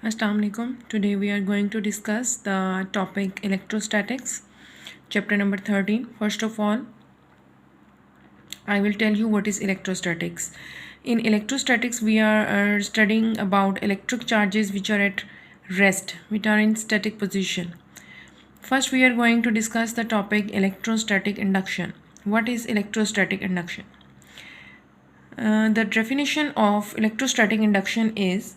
Assalamu alaikum. Today we are going to discuss the topic electrostatics, chapter number 13. First of all, I will tell you what is electrostatics. In electrostatics, we are studying about electric charges which are at rest, which are in static position. First, we are going to discuss the topic electrostatic induction. What is electrostatic induction? The definition of electrostatic induction is: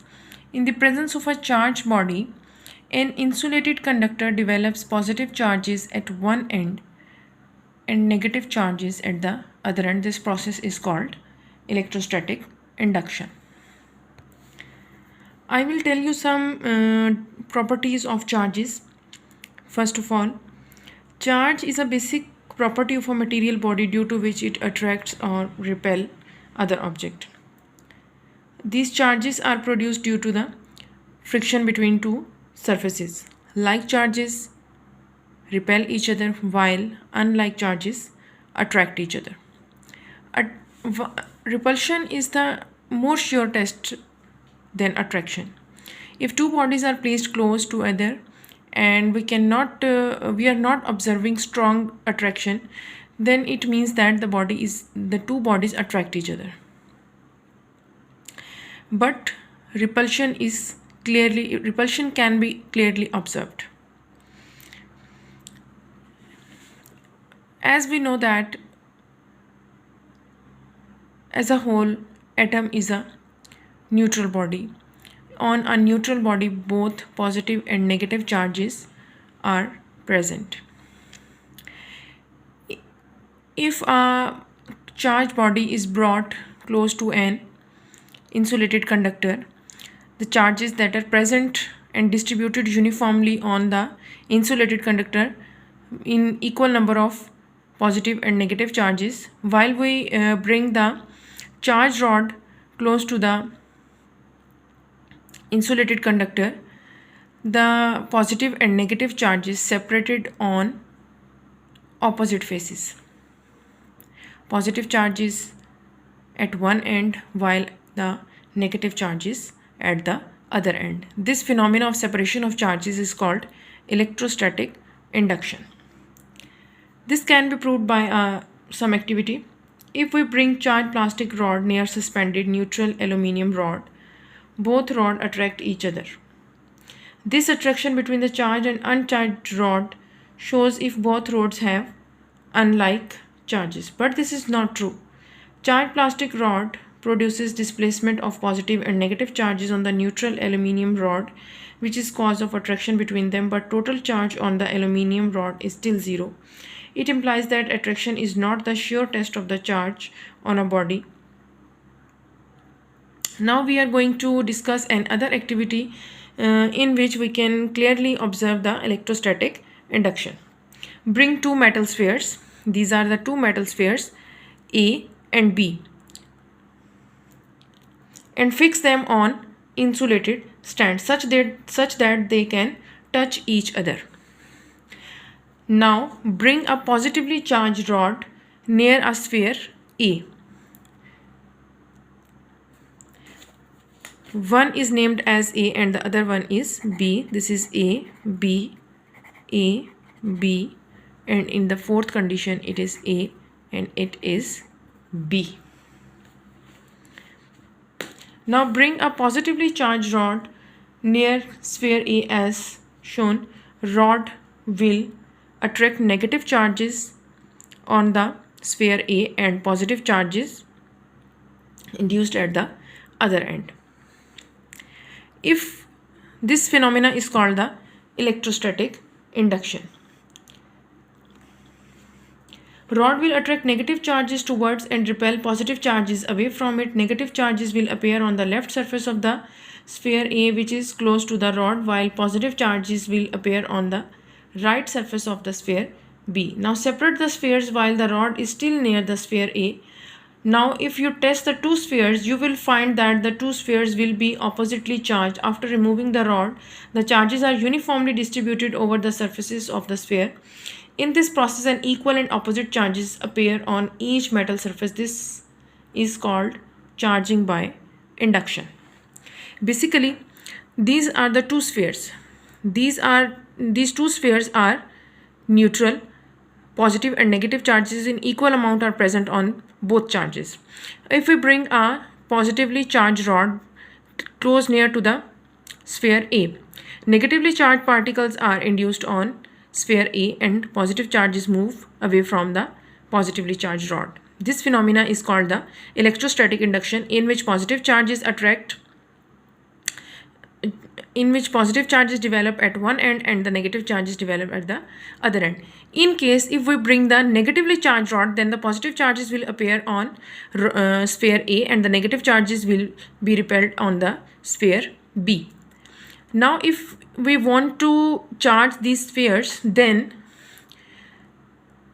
in the presence of a charged body, an insulated conductor develops positive charges at one end and negative charges at the other end. This process is called electrostatic induction. I will tell you some properties of charges. First of all, charge is a basic property of a material body due to which it attracts or repel other object. These charges are produced due to the friction between two surfaces. Like charges repel each other while unlike charges attract each other. Repulsion is the more sure test than attraction. If two bodies are placed close to other and we are not observing strong attraction, then it means that the two bodies attract each other. But repulsion can be clearly observed. As we know that as a whole, atom is a neutral body. On a neutral body, both positive and negative charges are present. If a charged body is brought close to an insulated conductor, the charges that are present and distributed uniformly on the insulated conductor in equal number of positive and negative charges. While we bring the charged rod close to the insulated conductor, the positive and negative charges separated on opposite faces. Positive charges at one end while the negative charges at the other end. This phenomena of separation of charges is called electrostatic induction. This can be proved by some activity. If we bring charged plastic rod near suspended neutral aluminium rod, both rods attract each other. This attraction between the charged and uncharged rod shows if both rods have unlike charges, but this is not true. Charged plastic rod produces displacement of positive and negative charges on the neutral aluminium rod, which is cause of attraction between them, but total charge on the aluminium rod is still zero. It implies that attraction is not the sure test of the charge on a body. Now we are going to discuss another activity in which we can clearly observe the electrostatic induction. Bring two metal spheres. These are the two metal spheres A and B, and fix them on insulated stands such that they can touch each other. Now bring a positively charged rod near a sphere A. One is named as A and the other one is B. This is A, B, and in the fourth condition it is A and it is B. Now bring a positively charged rod near sphere A as shown. Rod will attract negative charges on the sphere A and positive charges induced at the other end. If this phenomena is called the electrostatic induction. Rod will attract negative charges towards and repel positive charges away from it. Negative charges will appear on the left surface of the sphere A, which is close to the rod, while positive charges will appear on the right surface of the sphere B. Now separate the spheres while the rod is still near the sphere A. Now if you test the two spheres, you will find that the two spheres will be oppositely charged. After removing the rod, the charges are uniformly distributed over the surfaces of the sphere. In this process, an equal and opposite charges appear on each metal surface. This is called charging by induction. Basically, these are the two spheres. These two spheres are neutral. Positive and negative charges in equal amount are present on both charges. If we bring a positively charged rod close near to the sphere A, negatively charged particles are induced on sphere A and positive charges move away from the positively charged rod. This phenomena is called the electrostatic induction, in which positive charges develop at one end and the negative charges develop at the other end. In case if we bring the negatively charged rod, then the positive charges will appear on sphere A and the negative charges will be repelled on the sphere B. Now if we want to charge these spheres, then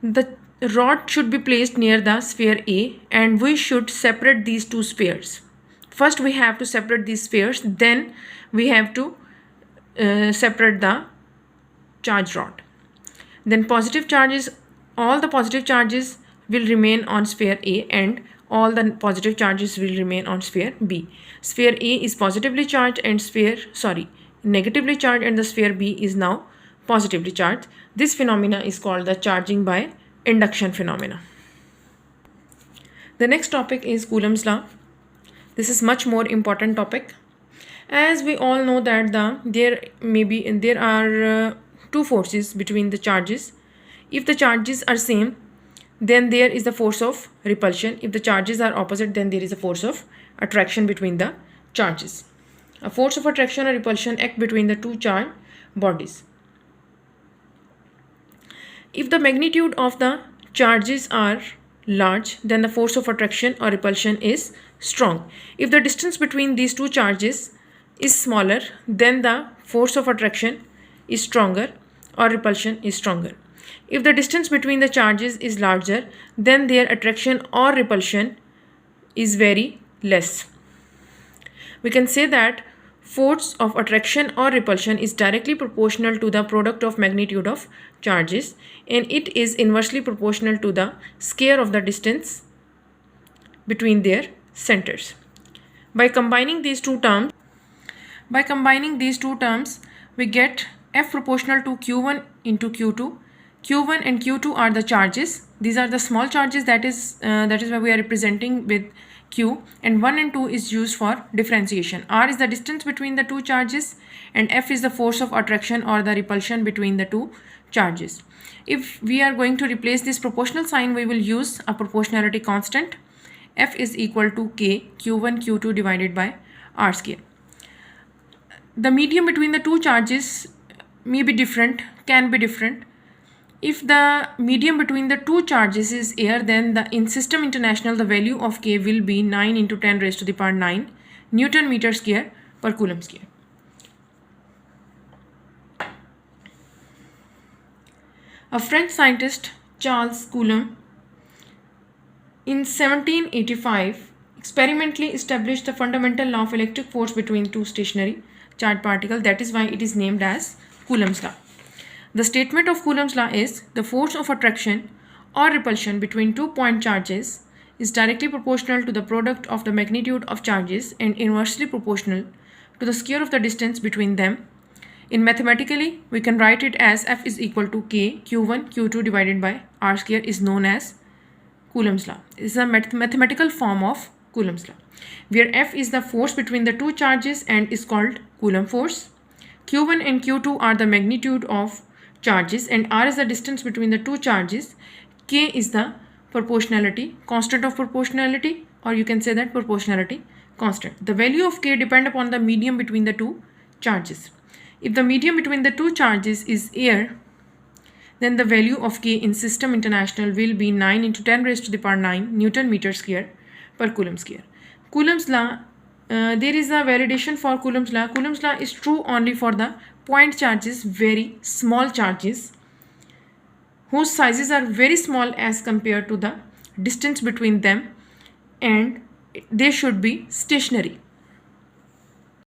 the rod should be placed near the sphere A and we should separate these two spheres. First we have to separate these spheres, then we have to separate the charge rod. Then all the positive charges will remain on sphere A and all the positive charges will remain on sphere B. Sphere A is positively charged and negatively charged, and the sphere B is now positively charged. This phenomena is called the charging by induction phenomena. The next topic is Coulomb's law. This is much more important topic. As we all know that there are two forces between the charges. If the charges are same, then there is the force of repulsion. If the charges are opposite, then there is a force of attraction between the charges. A force of attraction or repulsion act between the two charged bodies. If the magnitude of the charges are large, then the force of attraction or repulsion is strong. If the distance between these two charges is smaller, then the force of attraction is stronger or repulsion is stronger. If the distance between the charges is larger, then their attraction or repulsion is very less. We can say that force of attraction or repulsion is directly proportional to the product of magnitude of charges, and it is inversely proportional to the square of the distance between their centers. By combining these two terms, we get F proportional to Q1 into Q2. Q1 and Q2 are the charges. These are the small charges, that is why we are representing with Q, and 1 and 2 is used for differentiation. R is the distance between the two charges and F is the force of attraction or the repulsion between the two charges. If we are going to replace this proportional sign, we will use a proportionality constant. F is equal to K Q1 Q2 divided by R square. The medium between the two charges may be different, can be different. If the medium between the two charges is air, then in System International the value of K will be 9 into 10 raised to the power 9 Newton meter square per Coulomb square. A French scientist, Charles Coulomb, in 1785 experimentally established the fundamental law of electric force between two stationary charged particles. That is why it is named as Coulomb's law. The statement of Coulomb's law is the force of attraction or repulsion between two point charges is directly proportional to the product of the magnitude of charges and inversely proportional to the square of the distance between them. In mathematically, we can write it as F is equal to K Q1 Q2 divided by R square is known as Coulomb's law. It is a mathematical form of Coulomb's law, where F is the force between the two charges and is called Coulomb force. Q1 and Q2 are the magnitude of charges and R is the distance between the two charges. K is the proportionality, constant of proportionality, or you can say that proportionality constant. The value of K depend upon the medium between the two charges. If the medium between the two charges is air, then the value of K in System International will be 9 into 10 raised to the power 9 Newton meter square per Coulomb square. Coulomb's law, there is a validation for Coulomb's law. Coulomb's law is true only for the point charges, very small charges, whose sizes are very small as compared to the distance between them, and they should be stationary.